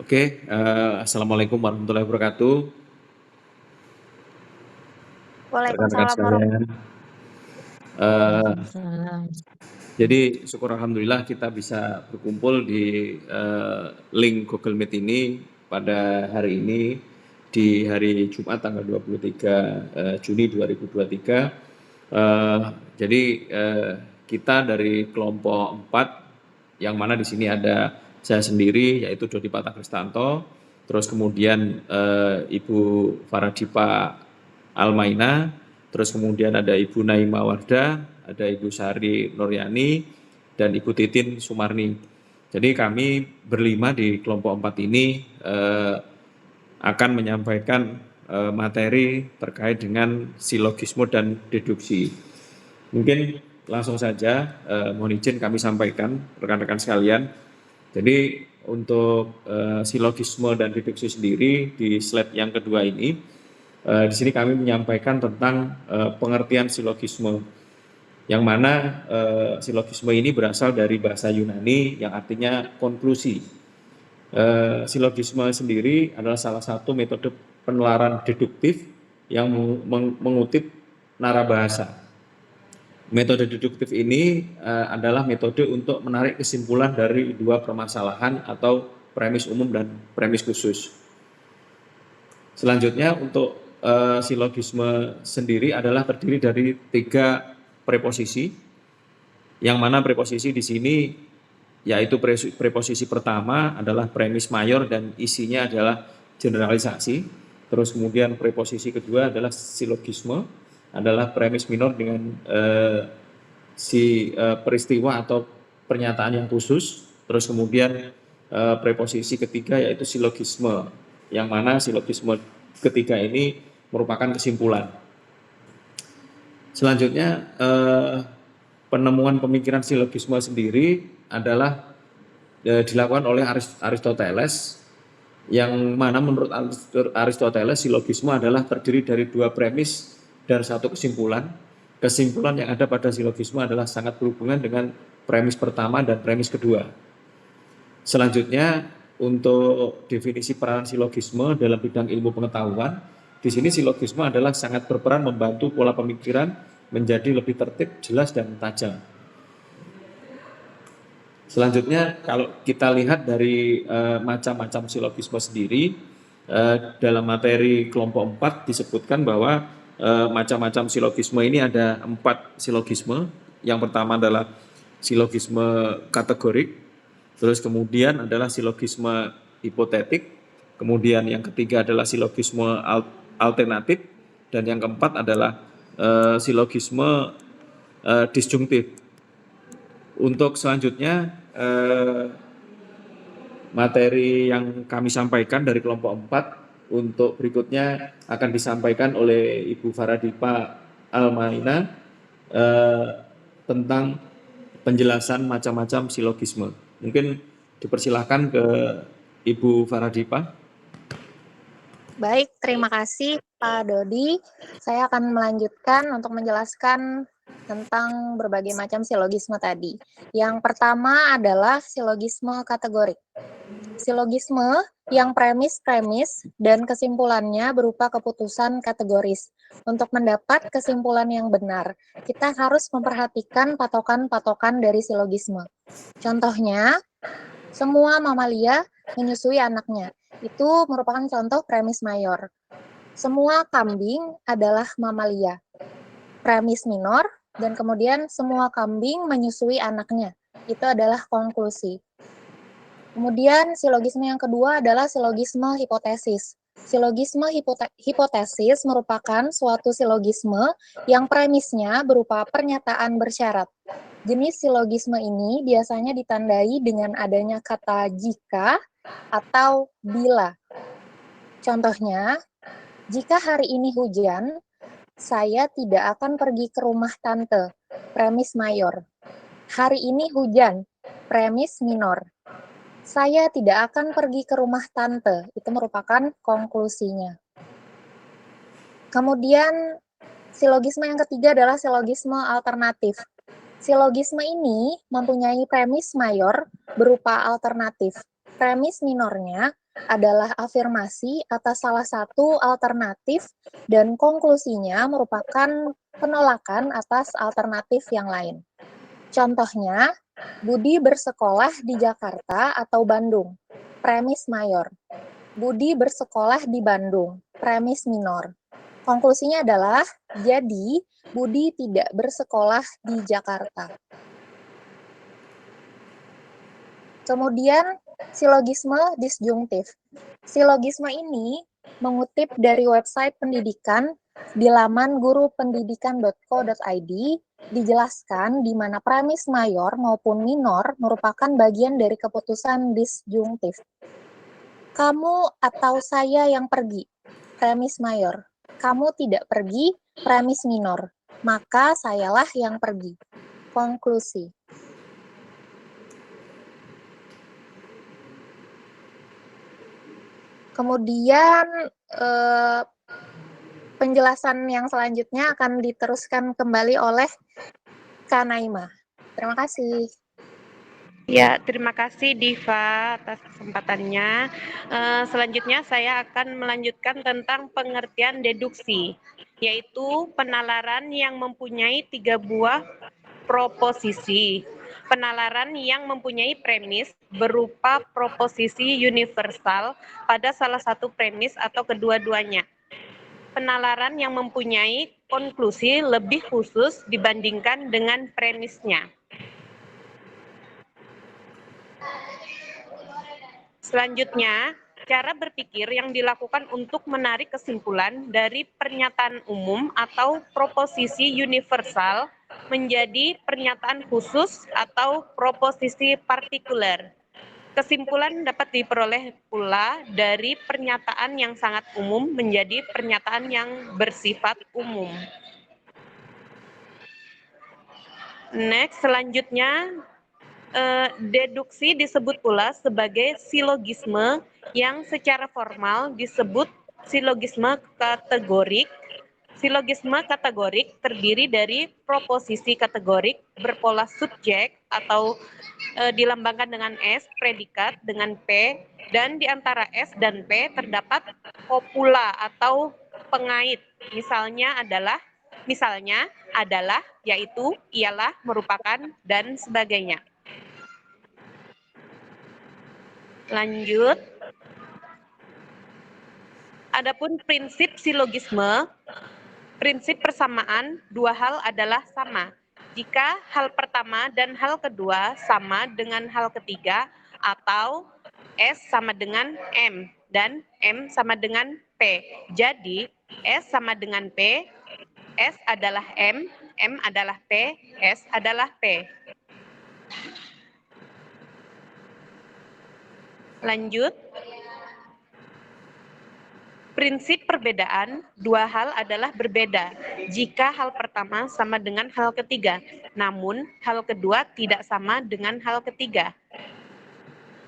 Oke, assalamualaikum warahmatullahi wabarakatuh, rekan-rekan Waalaikumsalam sekalian. Eh, Waalaikumsalam. jadi syukur alhamdulillah kita bisa berkumpul di link Google Meet ini pada hari ini di hari Jumat tanggal 23 Juni 2023. Eh, jadi kita dari kelompok 4 yang mana di sini ada saya sendiri yaitu Dodi Patah Kristanto, terus kemudian Ibu Faradipa Almaina, terus kemudian ada Ibu Naima Wardah, ada Ibu Sari Nuryani, dan Ibu Titin Sumarni. Jadi kami berlima di kelompok 4 ini akan menyampaikan materi terkait dengan silogisme dan deduksi. Mungkin langsung saja mohon izin kami sampaikan rekan-rekan sekalian. Jadi untuk silogisme dan deduksi sendiri di slide yang kedua ini, di sini kami menyampaikan tentang pengertian silogisme, yang mana silogisme ini berasal dari bahasa Yunani yang artinya konklusi. Silogisme sendiri adalah salah satu metode penelaran deduktif yang mengutip narabahasa. Metode deduktif ini adalah metode untuk menarik kesimpulan dari dua permasalahan atau premis umum dan premis khusus. Selanjutnya untuk silogisme sendiri adalah terdiri dari 3 preposisi, yang mana preposisi di sini yaitu preposisi pertama adalah premis mayor dan isinya adalah generalisasi. Terus kemudian preposisi kedua adalah silogisme, adalah premis minor dengan peristiwa atau pernyataan yang khusus. Terus kemudian preposisi ketiga yaitu silogisme, yang mana silogisme ketiga ini merupakan kesimpulan. Selanjutnya penemuan pemikiran silogisme sendiri adalah dilakukan oleh Aristoteles, yang mana menurut Aristoteles silogisme adalah terdiri dari 2 premis dan 1 kesimpulan. Kesimpulan yang ada pada silogisme adalah sangat berhubungan dengan premis pertama dan premis kedua. Selanjutnya untuk definisi peranan silogisme dalam bidang ilmu pengetahuan, di sini silogisme adalah sangat berperan membantu pola pemikiran menjadi lebih tertib, jelas, dan tajam. Selanjutnya kalau kita lihat dari macam-macam silogisme sendiri, dalam materi kelompok 4 disebutkan bahwa macam-macam silogisme ini ada 4 silogisme. Yang pertama adalah silogisme kategorik, terus kemudian adalah silogisme hipotetik, kemudian yang ketiga adalah silogisme alternatif, dan yang keempat adalah silogisme disjungtif. Untuk selanjutnya materi yang kami sampaikan dari kelompok 4 untuk berikutnya akan disampaikan oleh Ibu Faradipa Almaina tentang penjelasan macam-macam silogisme. Mungkin dipersilahkan ke Ibu Faradipa. Baik, terima kasih Pak Dodi. Saya akan melanjutkan untuk menjelaskan tentang berbagai macam silogisme tadi. Yang pertama adalah silogisme kategorik. Silogisme yang premis-premis dan kesimpulannya berupa keputusan kategoris. Untuk mendapat kesimpulan yang benar, kita harus memperhatikan patokan-patokan dari silogisme. Contohnya, semua mamalia menyusui anaknya. Itu merupakan contoh premis mayor. Semua kambing adalah mamalia. Premis minor, dan kemudian semua kambing menyusui anaknya. Itu adalah konklusi. Kemudian silogisme yang kedua adalah silogisme hipotesis. Silogisme hipotesis merupakan suatu silogisme yang premisnya berupa pernyataan bersyarat. Jenis silogisme ini biasanya ditandai dengan adanya kata jika atau bila. Contohnya, jika hari ini hujan, saya tidak akan pergi ke rumah tante, premis mayor. Hari ini hujan, premis minor. Saya tidak akan pergi ke rumah tante, itu merupakan konklusinya. Kemudian, silogisme yang ketiga adalah silogisme alternatif. Silogisme ini mempunyai premis mayor berupa alternatif. Premis minornya adalah afirmasi atas salah satu alternatif dan konklusinya merupakan penolakan atas alternatif yang lain. Contohnya, Budi bersekolah di Jakarta atau Bandung. Premis mayor. Budi bersekolah di Bandung. Premis minor. Konklusinya adalah, jadi Budi tidak bersekolah di Jakarta. Kemudian, silogisme disjungtif. Silogisme ini mengutip dari website pendidikan di laman gurupendidikan.co.id, dijelaskan di mana premis mayor maupun minor merupakan bagian dari keputusan disjungtif. Kamu atau saya yang pergi, premis mayor. Kamu tidak pergi, premis minor. Maka sayalah yang pergi. Konklusi. Kemudian penjelasan yang selanjutnya akan diteruskan kembali oleh Kak Naima. Terima kasih. Ya, terima kasih Diva atas kesempatannya. Selanjutnya saya akan melanjutkan tentang pengertian deduksi, yaitu penalaran yang mempunyai 3 buah proposisi. Penalaran yang mempunyai premis berupa proposisi universal pada salah satu premis atau kedua-duanya. Penalaran yang mempunyai konklusi lebih khusus dibandingkan dengan premisnya. Selanjutnya, cara berpikir yang dilakukan untuk menarik kesimpulan dari pernyataan umum atau proposisi universal menjadi pernyataan khusus atau proposisi partikuler. Kesimpulan dapat diperoleh pula dari pernyataan yang sangat umum menjadi pernyataan yang bersifat umum. Next, selanjutnya, deduksi disebut pula sebagai silogisme yang secara formal disebut silogisme kategorik. Silogisme kategorik terdiri dari proposisi kategorik berpola subjek atau dilambangkan dengan S, predikat dengan P, dan di antara S dan P terdapat kopula atau pengait. Misalnya, adalah, yaitu, ialah, merupakan, dan sebagainya. Lanjut. Adapun prinsip silogisme, prinsip persamaan dua hal adalah sama. Jika hal pertama dan hal kedua sama dengan hal ketiga, atau S sama dengan M dan M sama dengan P. Jadi, S sama dengan P, S adalah M adalah P, S adalah P. Lanjut. Prinsip perbedaan, dua hal adalah berbeda jika hal pertama sama dengan hal ketiga, namun hal kedua tidak sama dengan hal ketiga.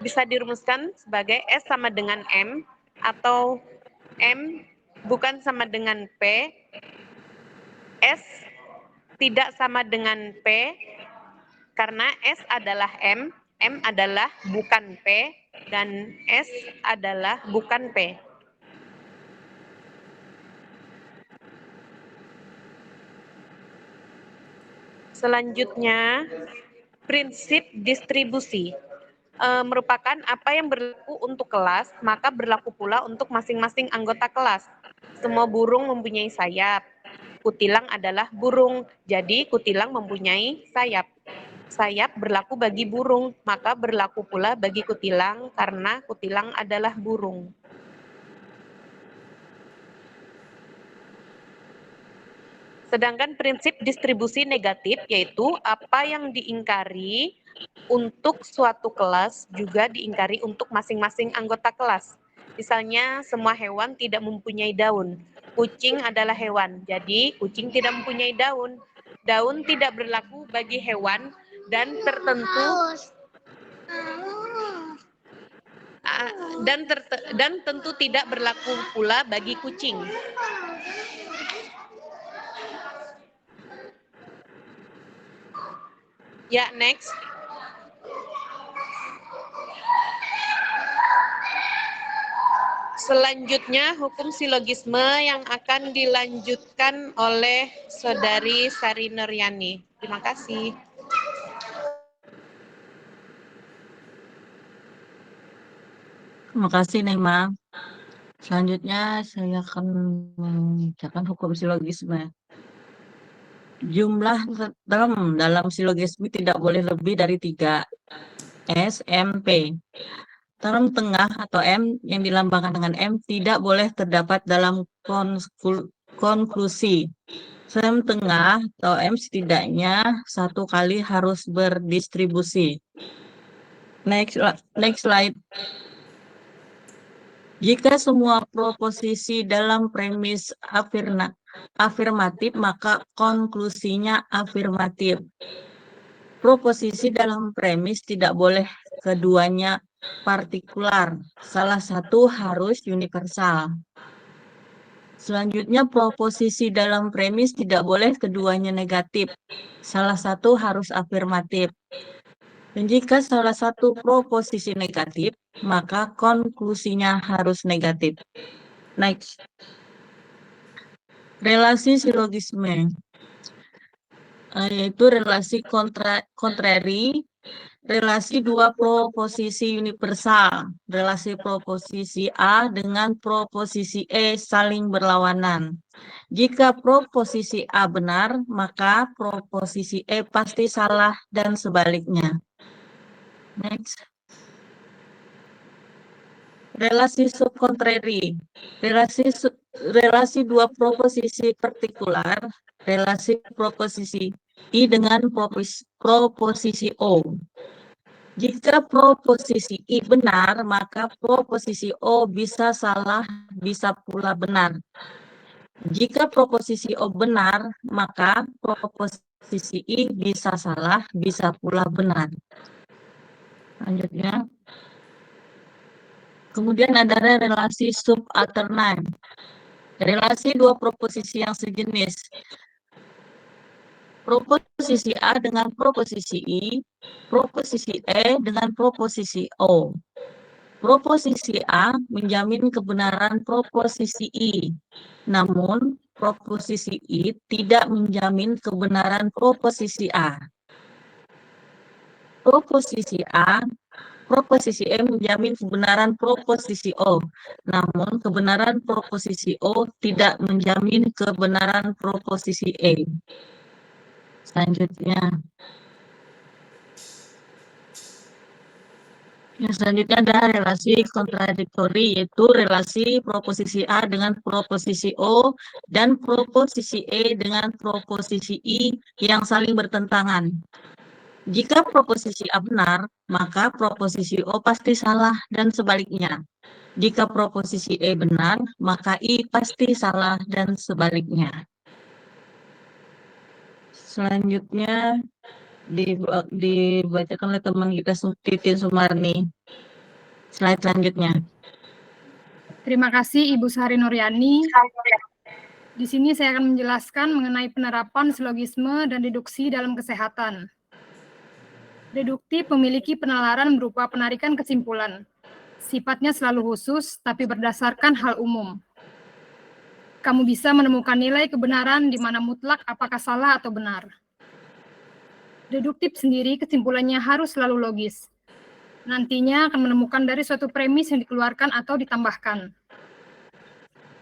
Bisa dirumuskan sebagai S sama dengan M, atau M bukan sama dengan P, S tidak sama dengan P, karena S adalah M adalah bukan P, dan S adalah bukan P. Selanjutnya, prinsip distribusi merupakan apa yang berlaku untuk kelas, maka berlaku pula untuk masing-masing anggota kelas. Semua burung mempunyai sayap. Kutilang adalah burung, jadi kutilang mempunyai sayap. Sayap berlaku bagi burung, maka berlaku pula bagi kutilang karena kutilang adalah burung. Sedangkan prinsip distribusi negatif, yaitu apa yang diingkari untuk suatu kelas juga diingkari untuk masing-masing anggota kelas. Misalnya, semua hewan tidak mempunyai daun. Kucing adalah hewan, jadi kucing tidak mempunyai daun. Daun tidak berlaku bagi hewan dan tentu tidak berlaku pula bagi kucing. Ya, next. Selanjutnya, hukum silogisme yang akan dilanjutkan oleh Saudari Sari Nuryani. Terima kasih. Terima kasih, Nema. Selanjutnya, saya akan membacakan hukum silogisme. Jumlah term dalam silogisme tidak boleh lebih dari 3. SMP. Term tengah atau M yang dilambangkan dengan M tidak boleh terdapat dalam konklusi. Term tengah atau M setidaknya satu kali harus berdistribusi. Next slide. Jika semua proposisi dalam premis afirmatif, maka konklusinya afirmatif. Proposisi dalam premis tidak boleh keduanya partikular, salah satu harus universal. Selanjutnya, proposisi dalam premis tidak boleh keduanya negatif, salah satu harus afirmatif. Dan jika salah satu proposisi negatif, maka konklusinya harus negatif. Next. Relasi silogisme, yaitu relasi kontrari, relasi dua proposisi universal, relasi proposisi A dengan proposisi E saling berlawanan. Jika proposisi A benar, maka proposisi E pasti salah dan sebaliknya. Next. Relasi subkontrari, relasi dua proposisi partikular, relasi proposisi I dengan proposisi O. Jika proposisi I benar, maka proposisi O bisa salah, bisa pula benar. Jika proposisi O benar, maka proposisi I bisa salah, bisa pula benar. Lanjutnya. Kemudian ada relasi subaltern. Relasi dua proposisi yang sejenis. Proposisi A dengan proposisi I, proposisi E dengan proposisi O. Proposisi A menjamin kebenaran proposisi I, namun proposisi I tidak menjamin kebenaran proposisi A. Proposisi E menjamin kebenaran proposisi O, namun kebenaran proposisi O tidak menjamin kebenaran proposisi E. Selanjutnya. Yang selanjutnya ada relasi kontradiktori, yaitu relasi proposisi A dengan proposisi O dan proposisi E dengan proposisi I yang saling bertentangan. Jika proposisi A benar, maka proposisi O pasti salah dan sebaliknya. Jika proposisi E benar, maka I pasti salah dan sebaliknya. Selanjutnya dibacakan oleh teman kita Titin Sumarni. Slide selanjutnya. Terima kasih Ibu Sari Nuryani. Di sini saya akan menjelaskan mengenai penerapan silogisme dan deduksi dalam kesehatan. Deduktif memiliki penalaran berupa penarikan kesimpulan. Sifatnya selalu khusus, tapi berdasarkan hal umum. Kamu bisa menemukan nilai kebenaran di mana mutlak apakah salah atau benar. Deduktif sendiri kesimpulannya harus selalu logis. Nantinya akan menemukan dari suatu premis yang dikeluarkan atau ditambahkan.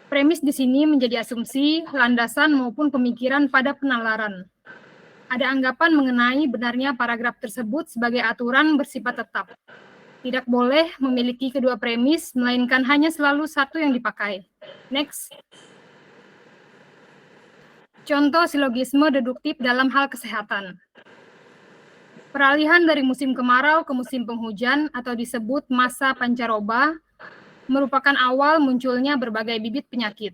Premis di sini menjadi asumsi, landasan maupun pemikiran pada penalaran. Ada anggapan mengenai benarnya paragraf tersebut sebagai aturan bersifat tetap. Tidak boleh memiliki kedua premis, melainkan hanya selalu satu yang dipakai. Next. Contoh silogisme deduktif dalam hal kesehatan. Peralihan dari musim kemarau ke musim penghujan atau disebut masa pancaroba merupakan awal munculnya berbagai bibit penyakit.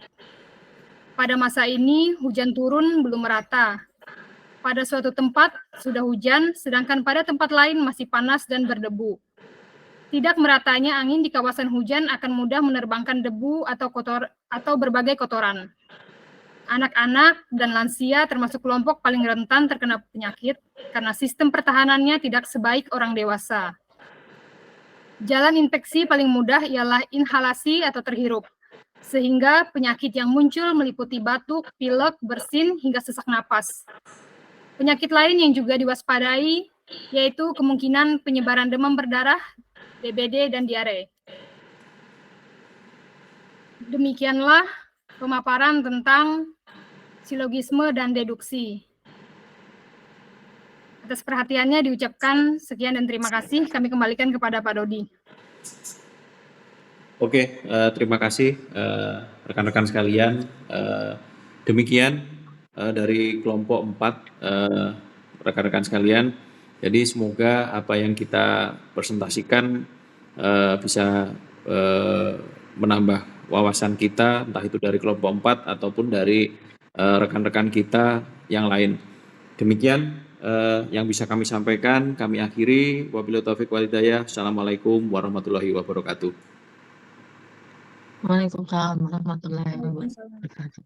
Pada masa ini, hujan turun belum merata. Pada suatu tempat sudah hujan, sedangkan pada tempat lain masih panas dan berdebu. Tidak meratanya angin di kawasan hujan akan mudah menerbangkan debu atau berbagai kotoran. Anak-anak dan lansia termasuk kelompok paling rentan terkena penyakit karena sistem pertahanannya tidak sebaik orang dewasa. Jalan infeksi paling mudah ialah inhalasi atau terhirup, sehingga penyakit yang muncul meliputi batuk, pilek, bersin, hingga sesak napas. Penyakit lain yang juga diwaspadai yaitu kemungkinan penyebaran demam berdarah, DBD, dan diare. Demikianlah pemaparan tentang silogisme dan deduksi. Atas perhatiannya diucapkan sekian dan terima kasih. Kami kembalikan kepada Pak Dodi. Oke, terima kasih rekan-rekan sekalian. Demikian dari kelompok 4 rekan-rekan sekalian. Jadi semoga apa yang kita presentasikan bisa menambah wawasan kita, entah itu dari kelompok 4 ataupun dari rekan-rekan kita yang lain. Demikian yang bisa kami sampaikan, kami akhiri. Wabillahi taufiq wal hidayah. Assalamualaikum warahmatullahi wabarakatuh. Waalaikumsalam warahmatullahi wabarakatuh.